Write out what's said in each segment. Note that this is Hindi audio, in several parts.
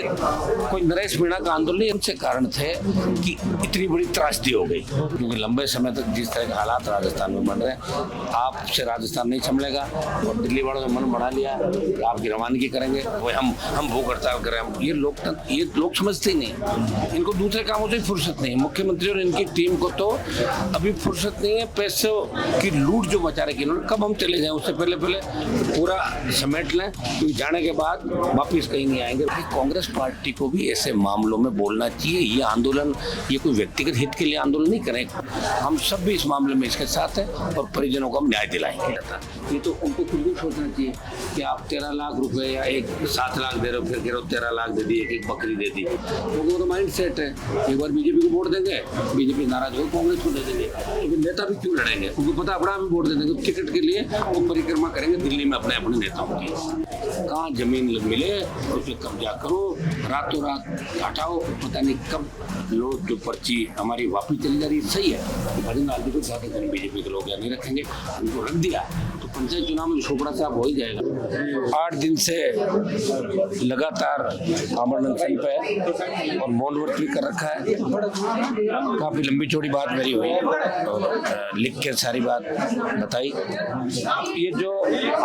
कोई नरेश मीणा का आंदोलन इनसे कारण थे कि इतनी बड़ी त्रासदी हो गई, क्योंकि लंबे समय तक जिस तरह के हालात राजस्थान में बन रहे हैं, आपसे राजस्थान नहीं संभलेगा और दिल्ली वालों ने मन बढ़ा लिया आपकी रवानगी करेंगे, वो हम भूख हड़ताल करें। ये लोग समझते ही नहीं, इनको दूसरे कामों से फुर्सत नहीं है। मुख्यमंत्री और इनकी टीम को तो अभी फुर्सत नहीं है पैसों की लूट जो मचा रही है। कब हम चले जाएं उससे पहले पूरा समेट लें, क्योंकि जाने के बाद वापिस कहीं नहीं आएंगे। कांग्रेस पार्टी को भी ऐसे मामलों में बोलना चाहिए। ये आंदोलन ये कोई व्यक्तिगत हित के लिए आंदोलन नहीं करें, हम सब भी इस मामले में इसके साथ हैं और परिजनों को हम न्याय दिलाएंगे। ये तो उनको खुद भी सोचना चाहिए कि आप 13 लाख रुपए या 7 लाख दे रहे हो, फिर कह रहे हो 13 लाख दे दी, एक बकरी दे दी, क्योंकि वो तो माइंड सेट है। एक बार बीजेपी को वोट देंगे, बीजेपी नाराज हो कांग्रेस को दे देंगे, लेकिन नेता भी क्यों लड़ेंगे? उनको पता अपना भी वोट दे देंगे, टिकट के लिए वो परिक्रमा करेंगे दिल्ली में अपने नेताओं की। कहाँ जमीन मिले उस पर कब्जा करो, रातों रात हटाओ, पता नहीं कब लोग जो पर्ची हमारी वापस चली जा रही है। सही है, भजन लाल जी को ज्यादा दिन बीजेपी के लोग या नहीं रखेंगे, उनको रख दिया तो पंचायत चुनाव में छोपड़ा साहब हो ही जाएगा। 8 दिन से लगातार आमरण अनशन पे है और मौन व्रत भी कर रखा है। काफी लंबी चौड़ी बात मेरी हुई और लिख के सारी बात बताई। ये जो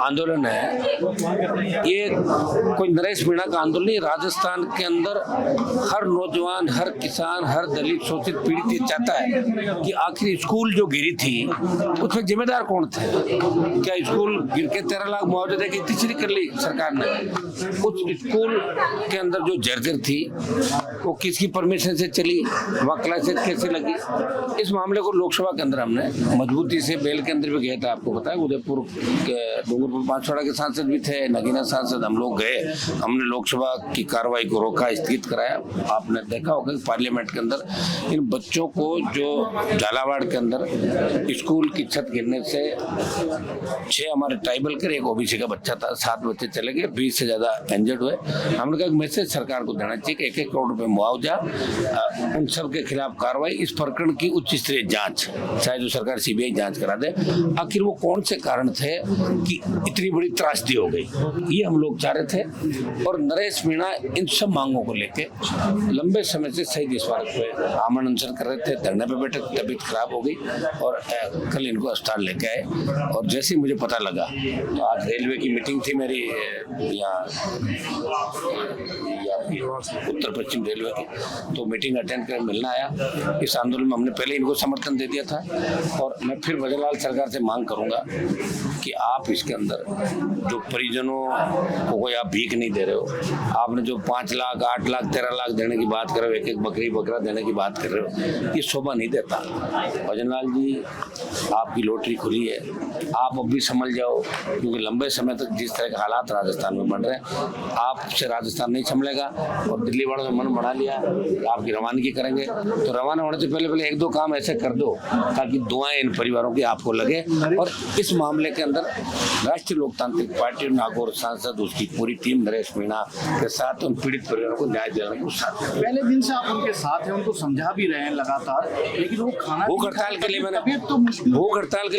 आंदोलन है ये कोई नरेश मीणा का आंदोलन नहीं। राजस्थान के अंदर हर नौजवान, हर किसान, हर दलित, शोषित, पीड़ित ये चाहता है कि आखिर स्कूल जो गिरी थी उसमें जिम्मेदार कौन थे? क्या स्कूल गिर के 13 लाख मुआवजा देके तीसरी कर ली सरकार ने? उस स्कूल के अंदर जो जर्जर थी वो किसकी परमिशन से चली, वहाँ क्लासेस कैसे लगी? इस मामले को लोकसभा के अंदर हमने मजबूती से बेल के अंदर भी गया था। आपको पता है उदयपुर के डूंगरपुर बांसवाड़ा के सांसद भी थे, नगीना सांसद, हम लोग गए, हमने लोकसभा की कार्रवाई को रोका, स्थगित कराया। आपने देखा होगा पार्लियामेंट के अंदर इन बच्चों को जो झालावाड़ के अंदर स्कूल की छत गिरने से 6 हमारे ट्राइबल के, एक ओबीसी का बच्चा था, 7 बच्चे चले गए, 20 से ज्यादा इंजर्ड हुए। हमने कहा मैसेज सरकार को देना चाहिए कि 1-1 करोड़ रुपए मुआवजा, उन सब के खिलाफ कार्रवाई, इस प्रकरण की उच्च स्तरीय जांच, चाहे जो सरकार सीबीआई जांच करा दे। आखिर वो कौन से कारण थे कि इतनी बड़ी त्रासदी हो गई, ये हम लोग चाह रहे थे। और नरेश मीणा इन सब मांगों को लेके लंबे समय से शहीद स्मारक पे आमरण अनशन कर रहे थे, धरने पे बैठे, तबीयत खराब हो गई और कल इनको अस्पताल लेके आए। और जैसे ही मुझे पता लगा तो आज रेलवे की मीटिंग थी मेरी यहाँ उत्तर पश्चिम रेलवे की, तो मीटिंग अटेंड कर मिलना आया। इस आंदोलन में हमने पहले इनको समर्थन दे दिया था और मैं फिर भजनलाल सरकार से मांग करूंगा कि आप इसके अंदर जो परिजनों को कोई आप भीख नहीं दे रहे हो, आपने जो 5 लाख, 8 लाख, 13 लाख देने की बात कर रहे हो, 1-1 बकरी बकरा देने की बात कर रहे हो, ये शोभा नहीं देता। भजनलाल जी आपकी लॉटरी खुली है, आप अब भी समझ जाओ, क्योंकि लंबे समय तक जिस तरह के हालात राजस्थान में बन रहे हैं, आपसे राजस्थान नहीं संभलेगा और दिल्ली वालों ने मन बढ़ा लिया आपकी रवानगी करेंगे। तो रवाना होने से पहले 1-2 काम ऐसे कर दो ताकि दुआएं इन परिवारों की आपको लगे। और इस मामले के अंदर राष्ट्रीय लोकतांत्रिक पार्टी नागौर सांसद, उसकी पूरी टीम नरेश मीणा के साथ उन पीड़ित परिवारों को न्याय दिलाने को साथ। पहले दिन से आप उनके साथ हैं, उनको समझा भी रहे हैं लगातार, लेकिन वो खाना भूख हड़ताल के लिए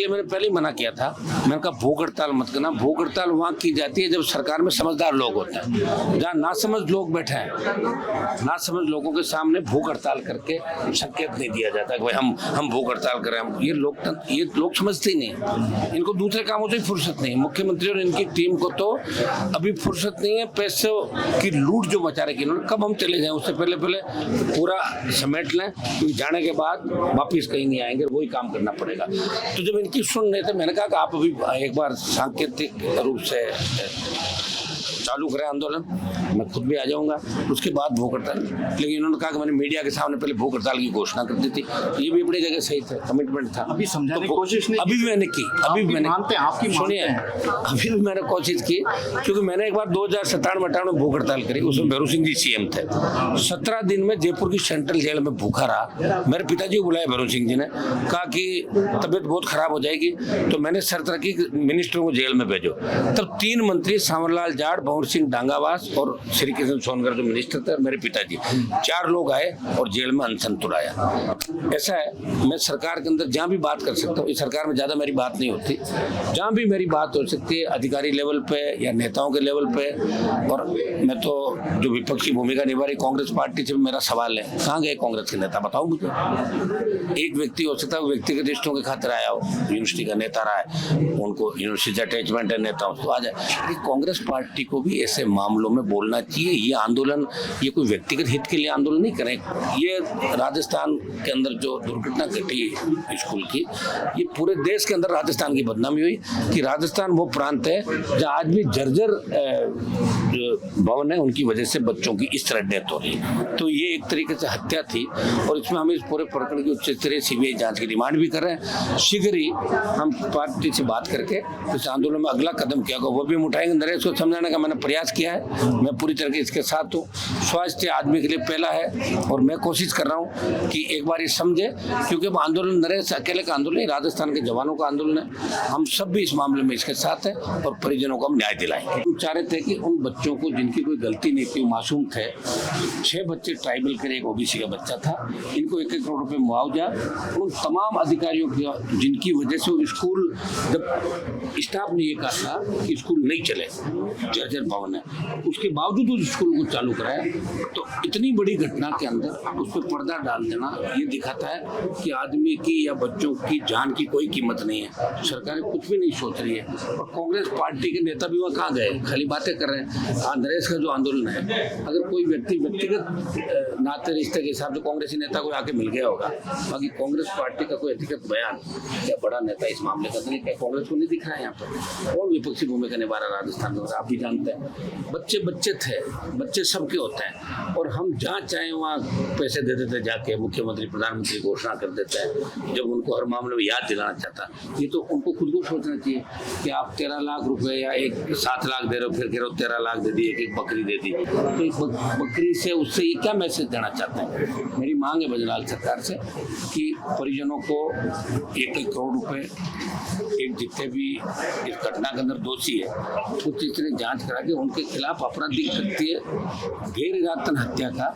मैंने पहले ही मना किया था। मैंने कहा भूख हड़ताल मत करना। भूख हड़ताल वहाँ की जाती है जब सरकार में समझदार लोग होते हैं, जहाँ नासमझ लोग बैठे हैं, नासमझ लोगों के सामने भूख हड़ताल करके संकेत नहीं दिया जाता कि भाई हम भूख हड़ताल करें। ये लोग समझते ही नहीं, इनको दूसरे कामों से फुर्सत नहीं। मुख्यमंत्री और इनकी टीम को तो अभी फुर्सत नहीं है पैसों की लूट जो मचा रही है। कब हम चले जाएं उससे पहले पूरा समेट लें, क्योंकि जाने के बाद वापिस कहीं नहीं आएंगे, वही काम करना पड़ेगा। तो जब इनकी सुन रहे थे मैंने कहा कि आप अभी एक बार सांकेतिक रूप से चालू करें आंदोलन, मैं खुद भी आ जाऊंगा, उसके बाद भूख हड़ताल। लेकिन उन्होंने कहा कि मैंने मीडिया के सामने पहले भूख हड़ताल की घोषणा कर दी थी, ये भी अपनी जगह सही था, कमिटमेंट था। अभी समझाने की कोशिश नहीं, अभी भी मैंने की, अभी भी मैंने सुनिए, अभी भी मैंने कोशिश की, क्योंकि मैंने एक बार 2097-98 में भूख हड़ताल करी, उसमें भैरू सिंह जी सीएम थे। 17 दिन में जयपुर की सेंट्रल जेल में भूखा रहा। मेरे पिताजी को बुलाया भैरू सिंह जी ने, कहा कि तबीयत बहुत खराब हो जाएगी, तो मैंने शर्त रखी मिनिस्टरों को जेल में भेजो। तब 3 मंत्री सांवरलाल जाट, कुंवर सिंह डांगावास और श्री कृष्ण सोनकर जो मिनिस्टर थे और मेरे पिताजी, 4 लोग आए और जेल में अनशन तुड़ाया। ऐसा है, मैं सरकार के अंदर जहाँ भी बात कर सकता हूँ, इस सरकार में ज़्यादा मेरी बात नहीं होती, जहाँ भी मेरी बात हो सकती है अधिकारी लेवल पे या नेताओं के लेवल पे। और मैं तो जो विपक्षी भूमिका निभा रही कांग्रेस पार्टी से मेरा सवाल है, कहाँ गए कांग्रेस के नेता, बताओ मुझे। एक व्यक्ति हो सकता है व्यक्तिगत रिश्तों के खातिर आया हो, यूनिवर्सिटी का नेता रहा है, उनको यूनिवर्सिटी से अटैचमेंट है नेताओं तो आ जाए, लेकिन कांग्रेस पार्टी को भी ऐसे मामलों में बोलना चाहिए। ये आंदोलन, ये कोई व्यक्तिगत हित के लिए आंदोलन नहीं करें। ये राजस्थान के अंदर जो दुर्घटना घटी स्कूल की, ये पूरे देश के अंदर राजस्थान की बदनामी हुई कि राजस्थान वो प्रांत है जहाँ आज भी जर्जर भवन है, उनकी वजह से बच्चों की इस तरह डेथ हो रही है। तो ये एक तरीके से हत्या थी और इसमें हम इस पूरे प्रकरण की उच्च स्तरीय सीबीआई जांच की डिमांड भी कर रहे हैं। शीघ्र ही हम पार्टी से बात करके इस आंदोलन में अगला कदम क्या होगा वो भी हम उठाएंगे। नरेश को समझाने का मैंने प्रयास किया है, मैं पूरी तरह से इसके साथ हूँ। स्वास्थ्य आदमी के लिए पहला है और मैं कोशिश कर रहा हूँ कि एक बार ये समझे, क्योंकि अब आंदोलन नरेश अकेले का आंदोलन नहीं, राजस्थान के जवानों का आंदोलन है। हम सब भी इस मामले में इसके साथ हैं और परिजनों को हम न्याय दिलाएंगे। हम चाह रहे थे कि उन बच्चों को जिनकी कोई गलती नहीं थी, मासूम थे, 6 बच्चे ट्राइबल के, एक ओबीसी का बच्चा था, इनको 1-1 करोड़ रुपए मुआवजा, उन तमाम अधिकारियों की जिनकी वजह से वो स्कूल, जब स्टाफ ने ये कहा था कि स्कूल नहीं चले, जर्जर भवन है, उसके बावजूद उस स्कूल को चालू कराया। तो इतनी बड़ी घटना के अंदर उस पर पर्दा डाल देना ये दिखाता है कि आदमी की या बच्चों की जान की कोई कीमत नहीं है। सरकारें कुछ भी नहीं सोच रही है और कांग्रेस पार्टी के नेता भी वहाँ कहाँ गए, खाली बातें कर रहे हैं। नरेश का जो आंदोलन है, अगर कोई व्यक्ति व्यक्तिगत नाते रिश्ते के हिसाब से कांग्रेसी नेता को आके मिल गया होगा, बाकी कांग्रेस पार्टी का कोई अधिकृत बयान या बड़ा नेता इस मामले का नहीं, कांग्रेस को नहीं दिख रहा है यहाँ पर। और विपक्षी भूमिका निभा रहा राजस्थान में, आप भी जानते हैं, बच्चे बच्चे थे, बच्चे सबके होते हैं और हम जहाँ चाहें वहाँ पैसे दे देते, जाके मुख्यमंत्री प्रधानमंत्री घोषणा कर देते हैं जब उनको हर मामले में याद दिलाना चाहता। ये तो उनको खुद को सोचना चाहिए कि आप 13 लाख रुपए या 7 लाख दे रहे हो, फिर कह रहे हो 13 लाख दे दी, एक बकरी दे दी, तो एक बकरी से उससे ये क्या मैसेज देना चाहते हैं। मेरी मांग है भजनलाल सरकार से कि परिजनों को 1-1 करोड़ रुपए, एक जितने भी इस घटना के अंदर दोषी है कुछ इस तरह जांच करा के उनके खिलाफ आपराधिक कृत्य, गैर इरादतन हत्या का,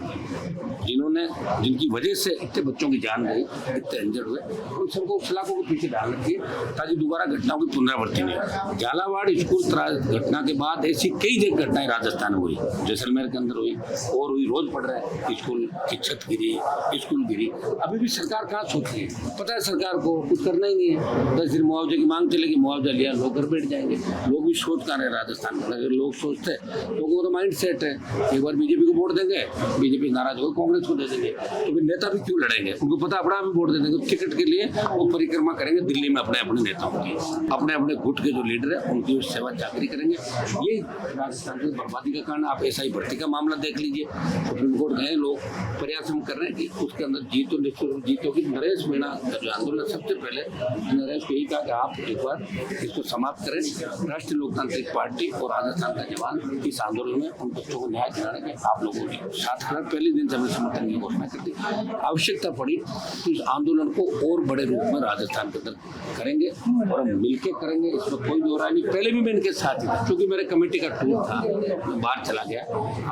जिनकी वजह से इतने बच्चों की जान गई, इतने इंजर्ड हुए, उन सबको सलाखों के पीछे डाल रखिए ताकि दोबारा घटनाओं की पुनरावृत्ति नहीं हो। झालावाड़ स्कूल घटना के बाद ऐसी कई जगह घटनाएं राजस्थान में हुई, जैसलमेर के अंदर हुई और हुई, रोज पढ़ रहा है, स्कूल की छत गिरी, स्कूल गिरी। अभी भी सरकार कहाँ सोच रही है, पता है सरकार को कुछ करना ही नहीं है। 10 दिन मुआवजे की मांग चलेगी, मुआवजा लिया, लोग घर बैठ जाएंगे। लोग भी सोच कर रहे राजस्थान में, अगर लोग सोचते, लोगों का तो माइंड सेट है एक बार बीजेपी को वोट देंगे, बीजेपी नाराज होगा कांग्रेस को दे देंगे, तो फिर नेता भी क्यों लड़ेंगे, उनको पता अपना भी वोट दे देंगे। टिकट के लिए वो परिक्रमा करेंगे दिल्ली में अपने अपने नेताओं की, अपने अपने गुट के जो लीडर है उनकी सेवा चाकरी करेंगे। ये राजस्थान की बर्बादी का कारण। आप एसआई भर्ती का मामला देख लीजिए, सुप्रीम कोर्ट गए लोग, प्रयास हम कर रहे हैं कि उसके अंदर जीत होगी। नरेश मीणा का जो आंदोलन, सबसे पहले नरेश को यही कहा कि आप एक बार इसको समाप्त करें। राष्ट्रीय लोकतांत्रिक पार्टी और राजस्थान का जवान इस आंदोलन में उन बच्चों को न्याय दिलाने के आप लोगों के साथ खड़ा, पहले दिन से हमें समर्थन की घोषणा कर दी। आवश्यकता पड़ी तो इस आंदोलन को और बड़े रूप में राजस्थान के अंदर करेंगे और हम मिलकर करेंगे, इसमें कोई दो राय नहीं। पहले भी मैं इनके साथ ही था, क्योंकि मेरे कमेटी का टूर था, मैं बाहर चला गया।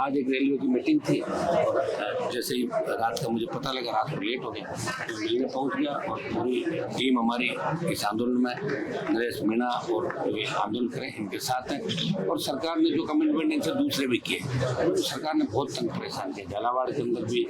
आज एक रेलवे की मीटिंग थी और जैसे ही रात का मुझे पता लगा, रात को लेट हो गया, तो रेलवे पहुंच गया और पूरी टीम हमारी इस आंदोलन में, नरेश मीणा और ये आंदोलन करें इनके साथ हैं। और सरकार ने जो कमिटमेंट इनसे दूसरे भी किए, तो सरकार ने बहुत तंग परेशान किया। झालावाड़ के अंदर भी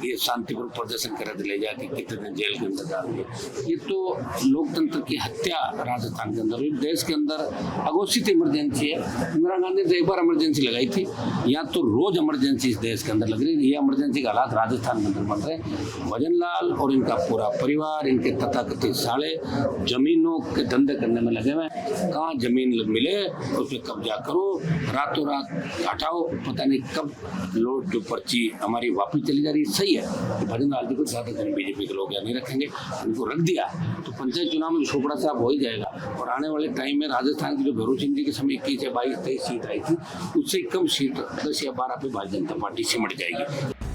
ये शांतिपूर्ण प्रदर्शन करे थे, ले जाके कितने दिन जेल के अंदर डाल दिए। ये तो लोकतंत्र की हत्या राजस्थान के अंदर हुई। देश के अंदर अघोषित इमरजेंसी है। इंदिरा गांधी ने एक बार इमरजेंसी लगाई थी, यहाँ तो रोज इमरजेंसी इस देश के अंदर लग रही है। ये इमरजेंसी के हालात राजस्थान के अंदर बन रहे हैं। भजनलाल और इनका पूरा परिवार, इनके तथाकथित साले जमीनों के धंधे करने में लगे हुए हैं। कहाँ जमीन मिले उस पर कब्जा करो, रातों रात हटाओ, पता नहीं कब लोड जो पर्ची हमारी वापस चली जा रही है। सही है, भजनलाल जी को ज्यादा दिन बीजेपी के लोग यहाँ नहीं रखेंगे, उनको रख दिया तो पंचायत चुनाव में छोपड़ा साहब हो ही जाएगा। और आने वाले टाइम में राजस्थान की जो भैरू सिंह जी के समय 21 या 22-23 सीट आई थी, उससे कम सीट 10 या 12 पे भारतीय जनता पार्टी सिमट जाएगी।